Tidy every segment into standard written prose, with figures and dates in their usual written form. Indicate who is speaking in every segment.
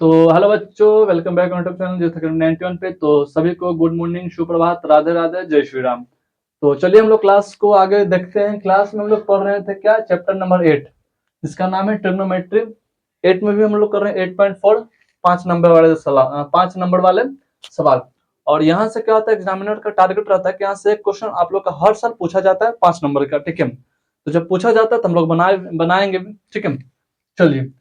Speaker 1: तो हेलो बच्चों, welcome back YouTube channel जो 91 पे। तो सभी को गुड मॉर्निंग, सुप्रभात, राधे राधे, जय श्री राम। तो चलिए हम लोग क्लास को आगे देखते हैं। क्लास में हम लोग पढ़ रहे थे क्या, चैप्टर नंबर 8 जिसका नाम है ट्रिग्नोमेट्री। 8 में भी हम लोग कर रहे हैं 8.4 5 नंबर वाले सवाल। और यहाँ से क्या होता है, एग्जामिनर का टारगेट रहता है कि यहाँ से एक क्वेश्चन आप लोग का हर साल पूछा जाता है 5 नंबर का, ठीक है। तो जब पूछा जाता है तो हम लोग बनाएंगे भी, ठीक है। चलिए,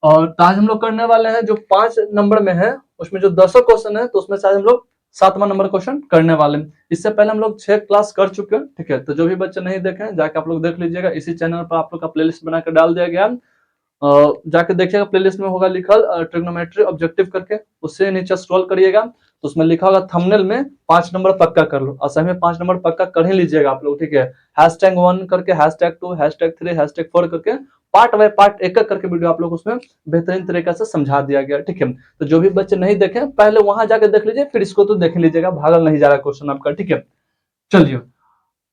Speaker 1: और आज हम लोग करने वाले हैं जो 5 नंबर में है उसमें जो 10 क्वेश्चन है, तो उसमें शायद हम लोग 7वां नंबर क्वेश्चन करने वाले हैं। इससे पहले हम लोग 6 क्लास कर चुके हैं, ठीक है। तो जो भी बच्चे नहीं देखे हैं जाके आप लोग देख लीजिएगा, इसी चैनल पर आप लोग का प्लेलिस्ट बनाकर डाल दिया गया है। जाके देखिएगा, प्लेलिस्ट में होगा लिखल ट्रिग्नोमेट्री ऑब्जेक्टिव करके, उससे नीचे स्क्रॉल करिएगा तो उसमें लिखा होगा थंबनेल में 5 नंबर पक्का कर लो। असम में 5 नंबर पक्का कर ही लीजिएगा आप लोग, ठीक है। #1 करके, #2, #3, #4 करके पार्ट बाय पार्ट एक एक करके वीडियो आप लोग उसमें बेहतरीन तरीके से समझा दिया गया, ठीक है। तो जो भी बच्चे नहीं देखे पहले वहां जाके देख लीजिए, फिर इसको तो देख लीजिएगा, भागल नहीं जा रहा क्वेश्चन आपका, ठीक है। चलिए,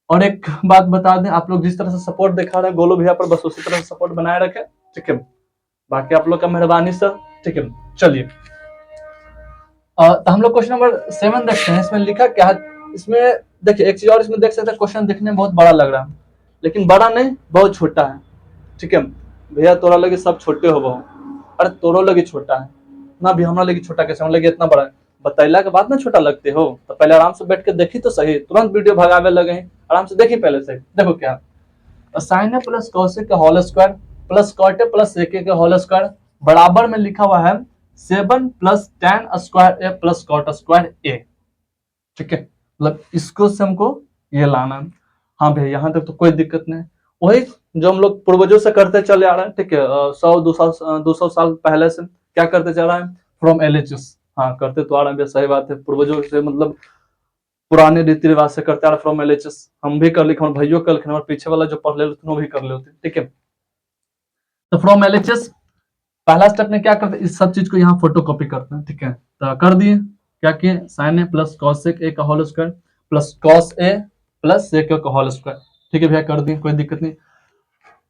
Speaker 1: और एक बात बता दें, आप लोग जिस तरह से सपोर्ट दिखा रहे हैं गोलू भैया पर, बस उसी तरह से सपोर्ट बनाए रखें, ठीक है। बाकी आप लोग का मेहरबानी सर, ठीक है। चलिए, तो हम लोग क्वेश्चन नंबर 7 देखते हैं। इसमें लिखा क्या है, इसमें देखिए एक चीज और इसमें देख सकते हैं, क्वेश्चन देखने में बहुत बड़ा लग रहा है लेकिन बड़ा नहीं, बहुत छोटा है, ठीक है। भैया तोरा लगे सब छोटे हो बहु, अरे तोरो लगे छोटा है ना भी, हमरा लगे छोटा कैसे, हम लगे इतना बड़ा है। बतैला के बाद ना छोटा लगते हो, तो पहले आराम से बैठ के देखी तो सही, तुरंत वीडियो भगावे लगे हैं। आराम से देखी पहले से, देखो क्या, साइन ए प्लस कॉसेक का whole square plus cot a plus sec a का होल स्क्वायर बराबर में लिखा हुआ है 7 plus tan square a plus cot square a, ठीक है। मतलब इसको से हमको ये लाना है। हाँ भैया यहाँ तक तो कोई दिक्कत नहीं, वही जो हम लोग पूर्वजों से करते चले आ रहे हैं, ठीक है। 100-200 साल पहले से क्या करते चल रहा है, फ्रॉम LHS, हाँ करते तो आ रहे हैं, सही बात है। पूर्वजों से मतलब पुराने रीति रिवाज से करते आ रहे, फ्रॉम LHS हम भी कर लिखे, हमारे भाइयों कर लिखे, और पीछे वाला जो पढ़ ले वो भी कर लेते, ठीक है। तो फ्रॉम LHS पहला स्टेप में क्या करते हैं, इस सब चीज को यहाँ फोटो कॉपी करते हैं, ठीक है। तो कर दिए, क्या किए, sin a plus cosec a का whole square plus cos a plus sec a का होल स्क्वायर, ठीक है भैया कर दिए, कोई दिक्कत नहीं।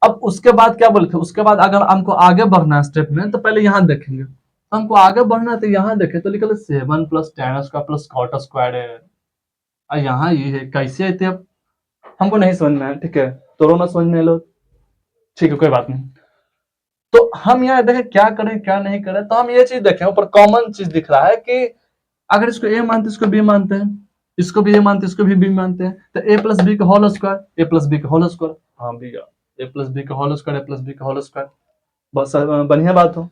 Speaker 1: अब उसके बाद क्या बोले थे, उसके बाद अगर हमको आगे बढ़ना है स्टेप में, तो पहले यहाँ देखेंगे। तो हमको आगे बढ़ना है तो यहाँ देखे तो लिखा 7 plus tan square plus cot square है। यहाँ ये है, कैसे आते अब हमको नहीं समझ में आया, ठीक है। तो ना समझ में लो, ठीक है, कोई बात नहीं। तो हम यहाँ देखें क्या करें क्या नहीं करें, तो हम ये चीज देखें, ऊपर कॉमन चीज दिख रहा है कि अगर इसको ए मानते इसको बी मानते हैं, इसको भी ए मानते इसको भी बी मानते हैं, तो ए प्लस बी का whole square, a plus b का होल स्क्वायर, हाँ भैया ए प्लस बी का whole square, a plus b का होल स्क्वायर, बस बढ़िया बात हो,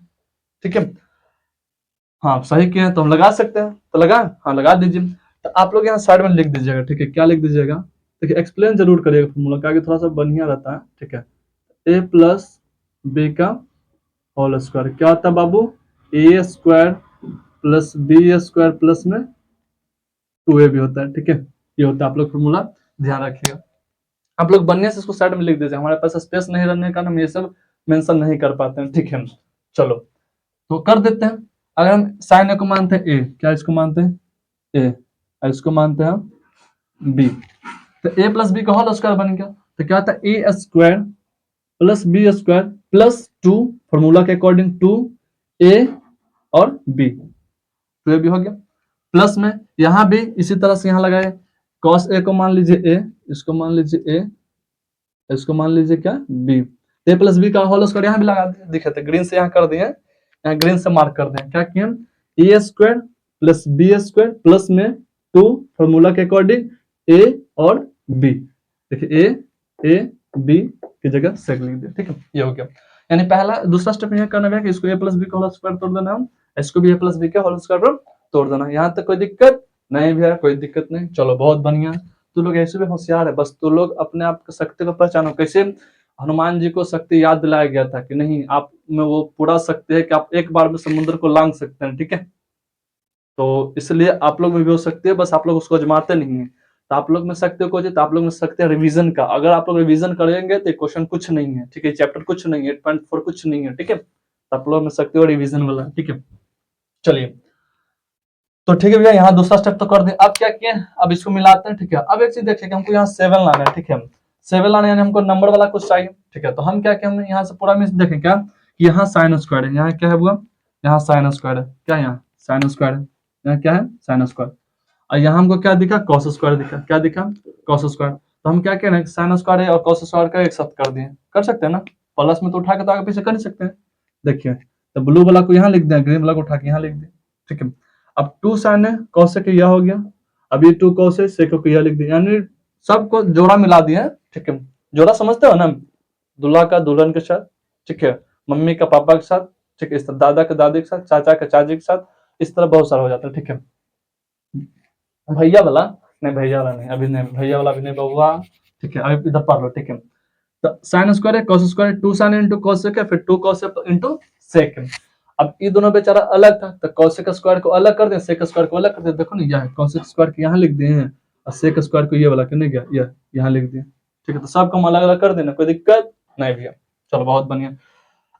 Speaker 1: ठीक है। हाँ सही किया, तो हम लगा सकते हैं, तो लगा, हाँ लगा दीजिए। तो आप लोग यहाँ साइड में लिख दीजिएगा, ठीक है। क्या लिख दीजिएगा, देखिए एक्सप्लेन जरूर करिएगा फॉर्मूला का, थोड़ा सा बढ़िया रहता है, ठीक है। ए प्लस बी का होल स्क्वायर क्या होता है बाबू, a square plus b square plus में 2a भी होता है, ठीक है। ये होता है, आप लोग फॉर्मूला ध्यान रखिएगा। आप लोग बनने से इसको साइड में लिख दीजिए, हमारे पास स्पेस नहीं रहने का हम ये सब मेंशन नहीं कर पाते हैं, ठीक है। चलो तो कर देते हैं। अगर हम साइन ए को मानते हैं ए, क्या इसको मानते हैं ए, और इसको मानते हैं बी, तो ए प्लस बी का होल स्क्वायर बन गया। तो क्या होता है a square plus b square plus 2, formula के अकॉर्डिंग 2a और b, तो ये भी हो गया। प्लस में यहाँ भी इसी तरह से यहाँ लगाए, cos a को मान लीजिए a, इसको मान लीजिए a, इसको मान लीजिए क्या b, a प्लस बी का होल स्क्वायर यहाँ भी लगा दिए, दिखे थे ग्रीन से यहाँ कर दिए, यहाँ ग्रीन से मार्क कर दें, क्या किए a square plus b square plus में 2, फॉर्मूला के अकॉर्डिंग a और b, देखिए a b की जगह सेक लिख दिया, ठीक है। ये हो गया, यानी पहला दूसरा स्टेप ये करना है कि इसको a प्लस बी का होल स्क्वायर तोड़ देना, हम इसको भी a प्लस बी का होल स्क्वायर तोड़ देना। यहाँ तक कोई दिक्कत नहीं भैया, कोई दिक्कत नहीं, चलो बहुत बढ़िया। तू लोग ऐसे भी होशियार है, बस तू लोग अपने आप की शक्ति को पहचानो। कैसे हनुमान जी को शक्ति याद दिलाया गया था कि नहीं, आप में वो पूरा शक्ति है कि आप एक बार में समुद्र को लांग सकते हैं, ठीक है। तो इसलिए आप लोग में भी हो सकती है, बस आप लोग उसको आजमाते नहीं है। तो आप लोग में शक्ति को, तो आप लोग में शक्ति है रिवीजन का, अगर आप लोग रिवीजन करेंगे तो क्वेश्चन कुछ नहीं है, ठीक है, चैप्टर कुछ नहीं है, 8.4 कुछ नहीं है, ठीक है। तो आप लोग में शक्ति और रिवीजन वाला, ठीक है। चलिए तो ठीक है भैया, यहाँ दूसरा स्टेप तो कर दे। अब क्या किए, अब इसको मिलाते हैं, ठीक है। अब एक चीज देखिए कि हमको यहाँ 7 लाना है, ठीक है। 7 लाना यानी हमको नंबर वाला कुछ चाहिए, ठीक है। तो हम क्या किए, हम यहाँ से पूरा में देखें क्या, यहाँ साइन स्क्वायर है, यहाँ क्या है हुआ, यहाँ साइन स्क्वायर है, क्या यहाँ साइन स्क्वायर है, यहाँ क्या है साइन स्क्वायर, और यहाँ हमको क्या दिखा कॉस स्क्वायर दिखा, क्या दिखा कॉस स्क्वायर। तो हम क्या कह रहे हैं साइन स्क्वायर है और कॉस स्क्वायर का एक साथ कर दिए, कर सकते हैं ना, प्लस में तो उठा के तो आगे पीछे कर नहीं सकते हैं। देखिए तो ब्लू वाला को यहाँ लिख दिया, ग्रीन वाला को उठा के यहाँ लिख दिया, ठीक है। अब 2 साइन है कॉस से यह हो गया, अब ये 2 कॉस है सेक को यह लिख दिया, यानी सबको जोड़ा मिला दिया, ठीक है। जोड़ा समझते हो ना, दूल्हा का दुल्हन के साथ, ठीक है, मम्मी का पापा के साथ, ठीक है, इस तरह दादा के दादी के साथ, चाचा के चाची के साथ, इस तरह बहुत सारा हो जाता है, ठीक है। भैया वाला नहीं, भैया वाला नहीं अभी नहीं, भैया वाला अभी नहीं हुआ, ठीक है, अभी इधर पढ़ लो, ठीक है। तो साइन स्क्वायर है कॉस स्क्वायर है, 2 साइन इंटू कॉस सेक है, फिर 2 कॉस इंटू सेक है। अब ये दोनों बेचारा अलग था तो कॉस सेक स्क्वायर को अलग कर दें, सेक स्क्वायर को अलग कर दें, देखो ना यह कॉस स्क्वायर को यहाँ लिख दिए हैं और सेक स्क्वायर को ये वाला करने गया यह यहाँ लिख दिए, ठीक है। तो सबको हम अलग अलग कर देना, कोई दिक्कत नहीं भैया, चलो बहुत बढ़िया।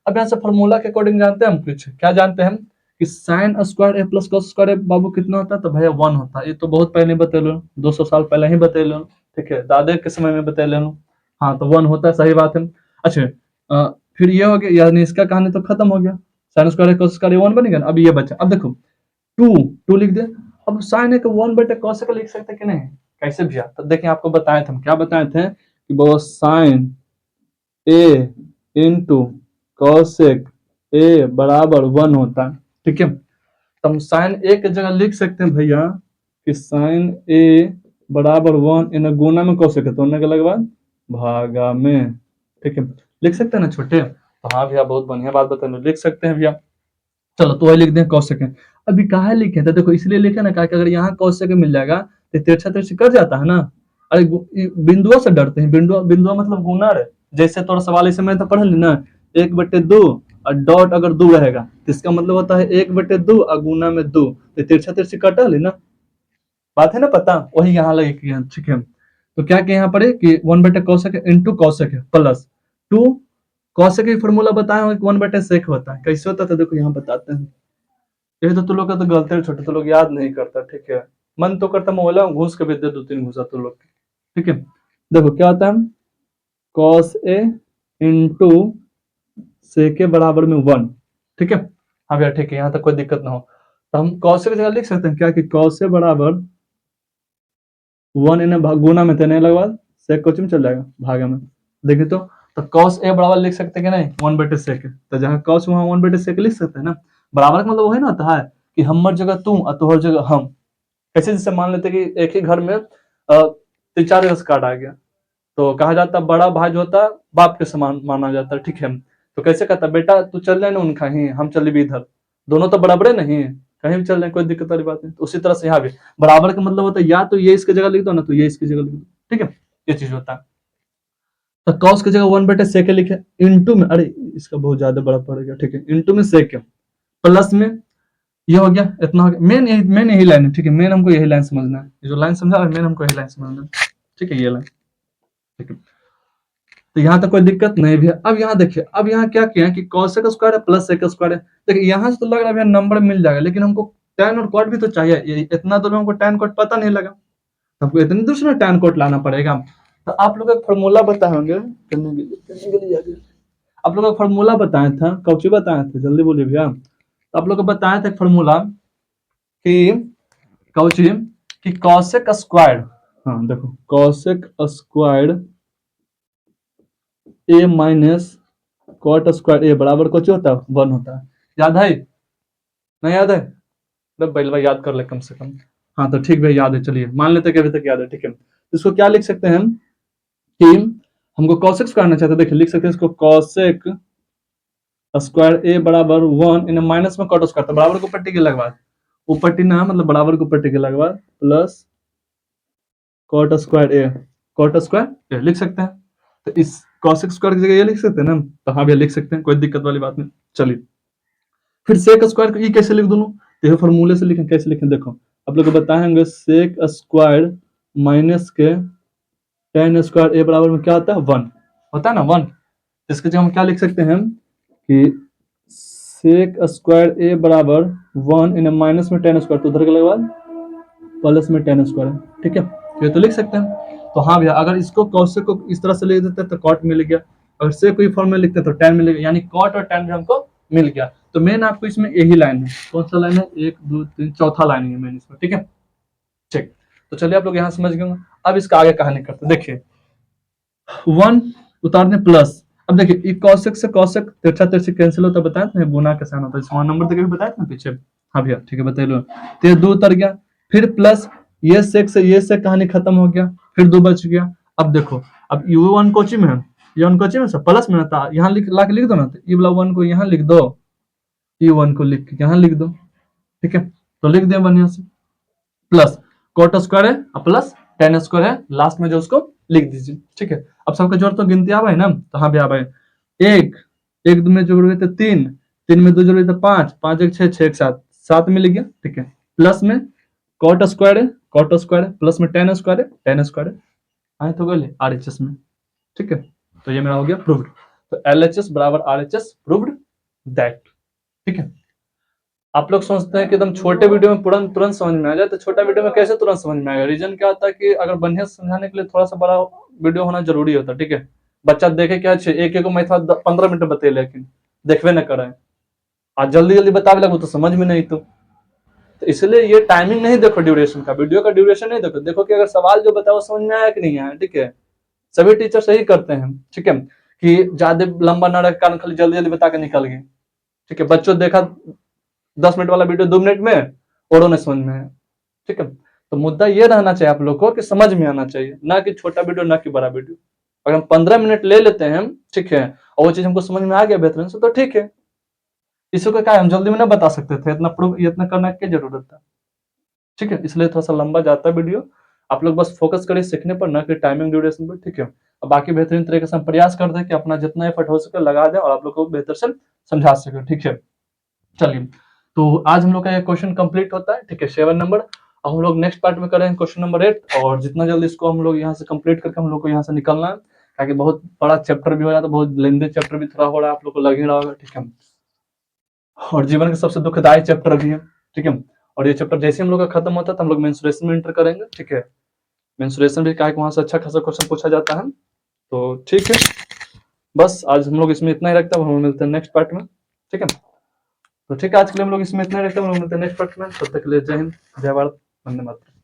Speaker 1: अब यहाँ से फॉर्मूला के अकॉर्डिंग जानते हैं हम कुछ, क्या जानते हैं हम कि sine square a plus cos square ए बाबू कितना होता है, तो भैया 1 होता है, ये तो बहुत पहले बतेलो, 200 साल पहले ही बतेलो, ठीक है, दादे के समय में बतेलो, हाँ तो 1 होता है, सही बात है। अच्छा फिर ये हो गया, यानी इसका कहानी तो खत्म हो गया, साइन स्क्वायर ए कॉस स्क्वायर 1 बनेगा, अब ये बचा, अब देखो 2 लिख दे, अब साइन ए को 1 बटे कॉस का लिख सकते कि नहीं, कैसे भैया, तो देखिए आपको बताए थे हम, क्या बताए थे कि वो sin a into cosec a बराबर 1 होता है, ठीक है। तो हम साइन ए की जगह लिख सकते हैं भैया कि साइन ए बराबर 1 इन गुना में कॉसेक है, तो होने के अलग बाद भागा में, ठीक है, लिख सकते हैं ना छोटे, तो हाँ भैया बहुत बढ़िया बात बताए, लिख सकते हैं भैया, चलो तो वही लिख दें कॉसेक। अभी कहा लिखे तो देखो इसलिए लिखे ना, कहा कि अगर यहाँ कॉसेक मिल जाएगा तो तिरछा तिरछी कर जाता है ना, अरे बिंदुओं से डरते हैं, बिंदुआ मतलब गुना रे, जैसे थोड़ा सवाल इसे मैं तो पढ़ ली ना, 1/2 और डॉट अगर 2 रहेगा तो इसका मतलब होता है 1/2 और गुना में 2, तो तिरछा तिरछी कटा ली ना, बात है ना पता, वही यहाँ लगे किया, ठीक है। तो क्या किया यहाँ पर है कि 1 कॉसेक इंटू कॉसेक है प्लस 2 कॉसेक की फॉर्मूला बताए हो 1/सेक होता है, कैसे होता था देखो यहाँ बताते हैं, ये तो तुम लोग का तो गलती है छोटे, तुम लोग याद नहीं करता, ठीक है, मन तो करता मोबाइल घूस के भी दे 2-3 घूसा तुम लोग, ठीक है। देखो क्या होता है कॉस ए इंटू से के बराबर में 1, ठीक है, हाँ भैया ठीक है, यहाँ तक कोई दिक्कत ना हो, तो हम कॉस की जगह लिख सकते हैं क्या कि कॉस ए बराबर 1 इन्हें गुना में देने लगे बाद सेक कोच में चल जाएगा भागा में, देखिए तो कॉस ए बराबर लिख सकते हैं कि नहीं 1/सेक, तो जहाँ कॉस वहाँ 1/सेक लिख सकते हैं ना, बराबर का मतलब वही ना होता है कि हमर जगह तुम और तुहर जगह हम, कैसे जैसे मान लेते कि एक ही घर में 3-4 रस काट आ गया, तो कहा जाता है बड़ा भाई जो होता है बाप के समान माना जाता है, ठीक है। तो कैसे कहता बेटा तू चल रहे ना उनका ही, हम चले भी इधर, दोनों तो बराबर नहीं है, कहीं भी चल रहे कोई दिक्कत वाली बात नहीं, तो उसी तरह से यहाँ भी बराबर का मतलब होता है या तो ये इसकी जगह लिख दो ना तो ये इसकी जगह लिख दो, ठीक है, ये चीज होता है। तो कॉस की जगह 1/सेक लिखे इंटू में, अरे इसका बहुत ज्यादा बड़ा पड़ेगा, ठीक है, इंटू में सेक प्लस में ये हो गया, इतना हो गया, मेन यही लाइन है, ठीक है, मेन हमको यही लाइन समझना है, ये जो लाइन समझा मेन हमको यही लाइन समझना है, ठीक है, ये लाइन, ठीक है। तो यहाँ तक कोई दिक्कत नहीं भी है। अब यहाँ देखिए, अब यहाँ क्या किया कि कॉसेक स्क्वायर है प्लस सेक स्क्वायर है, देखिए यहाँ से तो लग रहा है नंबर मिल जाएगा, लेकिन हमको टैन और कॉट भी तो चाहिए, इतना दूर हमको टैन कॉट पता नहीं लगा, हमको इतनी दूर से टैन कॉट लाना पड़ेगा। तो आप लोग एक फॉर्मूला बताए होंगे आप लोग एक फॉर्मूला बताया था, कौची बताए थे जल्दी बोलिए भैया, आप लोग को बताया था एक फॉर्मूला कि कौची कि कॉसेक स्क्वायर, हाँ देखो कॉसेक स्क्वायर ए माइनस कॉट स्क्वायर ए बराबर कुछ होता है 1 होता है, याद है नहीं याद है, पहले भाई याद कर ले कम से कम, हाँ तो ठीक भाई याद है, चलिए मान लेते कि अभी तक याद है, ठीक है। इसको क्या लिख सकते हैं हम कि हमको कॉसेक स्क्वायर करना चाहते हैं, देखिए लिख सकते हैं इसको कॉसेक स्क्वायर ए बराबर 1 इन माइनस में कॉट स्क्वायर, तो बराबर को पट्टी के लगवा, ऊपर टी ना मतलब बराबर को पट्टी के लगवा प्लस कॉट स्क्वायर ए लिख सकते हैं, तो इस कॉसेक स्क्वायर की जगह ये लिख सकते हैं ना, तो हाँ भैया लिख सकते हैं, कोई दिक्कत वाली बात नहीं। चलिए फिर सेक स्क्वायर को ये कैसे लिख दूं, तो ये फॉर्मूले से लिखें, कैसे लिखें देखो, आप लोग को बताएंगे सेक स्क्वायर माइनस के टेन स्क्वायर ए बराबर में क्या होता है 1 होता है ना 1, इसके जगह हम क्या लिख सकते हैं कि सेक स्क्वायर ए बराबर 1 इन माइनस में टेन स्क्वायर, तो उधर के लगे बाद प्लस में टेन स्क्वायर है, ठीक है, ये तो लिख सकते हैं। तो हाँ भैया अगर इसको कॉसेक को इस तरह से लिख देते हैं तो कॉट मिल गया, अगर सेक को फॉर्म में लिखते हैं तो टेन मिलेगा, यानी कॉट और टेन भी हमको मिल गया। तो मेन आपको इसमें यही लाइन है, कौन सा लाइन है, 1 2 3 चौथा लाइन है मेन इसमें, ठीक है। ठीक, तो चलिए आप लोग यहाँ समझ गए होंगे। अब इसका आगे कहानी करते हैं। देखिए 1 उतार दें प्लस, अब देखिए ये कौशिक से कौशिक तिरछा तिरछी कैंसिल होता है, बताया था गुना के साइन होता है, इसका नंबर देके भी बताया था ना पीछे। हाँ भैया ठीक है बता लो। तो ये 2 उतर गया, फिर प्लस ये सेक से ये से कहानी खत्म हो गया, फिर 2 बच गया। अब देखो, अब यू वन कोची में है, ये वन कोची में प्लस में था, यहाँ ला के लिख दो ना, तो ये वाला 1 को यहाँ लिख दो, ये 1 को लिख के यहाँ लिख दो, ठीक है। तो लिख दें बढ़िया से, प्लस कोट स्क्वायर है और प्लस टेन स्क्वायर है, लास्ट में जो उसको लिख दीजिए, ठीक है। अब सबका जोड़ तो गिनती आ भाई ना, तो हाँ भैया भाई, एक एक दो में जोड़ गए थे 3, 3 में 2 जोड़ गए थे 5, 5 एक 6, 6 एक 7, 7 मिल गया, ठीक है। प्लस में कॉट स्क्वायर है, कॉट स्क्वायर है, प्लस में टेन स्क्वायर है, टेन स्क्वायर है, आए तो गए आरएचएस में, ठीक है। तो ये मेरा हो गया प्रूव्ड। तो एलएचएस बराबर आरएचएस प्रूव्ड दैट, ठीक है। आप लोग सोचते हैं कि एकदम छोटे वीडियो में तुरंत तुरंत समझ में आ जाए, तो छोटा वीडियो में कैसे तुरंत समझ में आएगा? रीजन क्या होता है कि अगर बढ़िया से समझाने के लिए थोड़ा सा बड़ा वीडियो होना जरूरी होता है, ठीक है। बच्चा देखे क्या अच्छे एक एक मैं था 15 मिनट बते, लेकिन देखवे न करे, आज जल्दी जल्दी बतावे लगो तो समझ में नहीं, तो इसलिए ये टाइमिंग नहीं देखो ड्यूरेशन का, वीडियो का ड्यूरेशन नहीं देखो, देखो कि अगर सवाल जो बताओ समझ में आया कि नहीं आया, ठीक है। सभी टीचर सही करते हैं, ठीक है, कि ज्यादा लंबा ना रख कारण खाली जल्दी जल्दी बता के निकल गए, ठीक है। बच्चों देखा 10 मिनट वाला वीडियो 2 मिनट में और उन्हें समझ में आया, ठीक है। तो मुद्दा ये रहना चाहिए आप लोग को कि समझ में आना चाहिए, ना कि छोटा वीडियो ना कि बड़ा वीडियो। अगर हम 15 मिनट ले लेते हैं, ठीक है, और वो चीज हमको समझ में आ गया बेहतरीन से, तो ठीक है। इसी को क्या हम जल्दी में ना बता सकते थे, इतना प्रूफ इतना करना की जरूरत था, ठीक है। इसलिए थोड़ा सा लंबा जाता है वीडियो, आप लोग बस फोकस करिए सीखने पर, ना कि टाइमिंग ड्यूरेशन पर, ठीक है। और बाकी बेहतरीन तरीके से हम प्रयास करते हैं कि अपना जितना एफर्ट हो सके लगा दें और आप लोग को बेहतर से समझा सके, ठीक है। चलिए, तो आज हम लोग का ये क्वेश्चन कंप्लीट होता है, ठीक है, 7 नंबर। अब हम लोग नेक्स्ट पार्ट में करेंगे क्वेश्चन नंबर 8, और जितना जल्दी इसको हम लोग यहाँ से कंप्लीट करके हम लोग को यहाँ से निकलना है, ताकि बहुत बड़ा चैप्टर भी हो जाता है, बहुत लेंथी चैप्टर भी थोड़ा हो रहा है, आप लोग को लग ही रहा होगा, ठीक है। और जीवन का सबसे दुखदायी चैप्टर भी है, ठीक है। और ये चैप्टर जैसे हम लोग का खत्म होता है तो हम लोग मेंस्ट्रुएशन में एंटर करेंगे, ठीक है। मेंस्ट्रुएशन भी क्या वहां से अच्छा खासा क्वेश्चन पूछा जाता है, तो ठीक है। बस आज हम लोग इसमें इतना ही रखते हैं, हम मिलते हैं नेक्स्ट पार्ट में, ठीक है। तो ठीक है, आज के लिए हम लोग इसमें इतना ही रखते हैं, हम लोग मिलते हैं नेक्स्ट पार्ट में, तब तक के लिए जय हिंद, जय भारत, वंदे मातरम।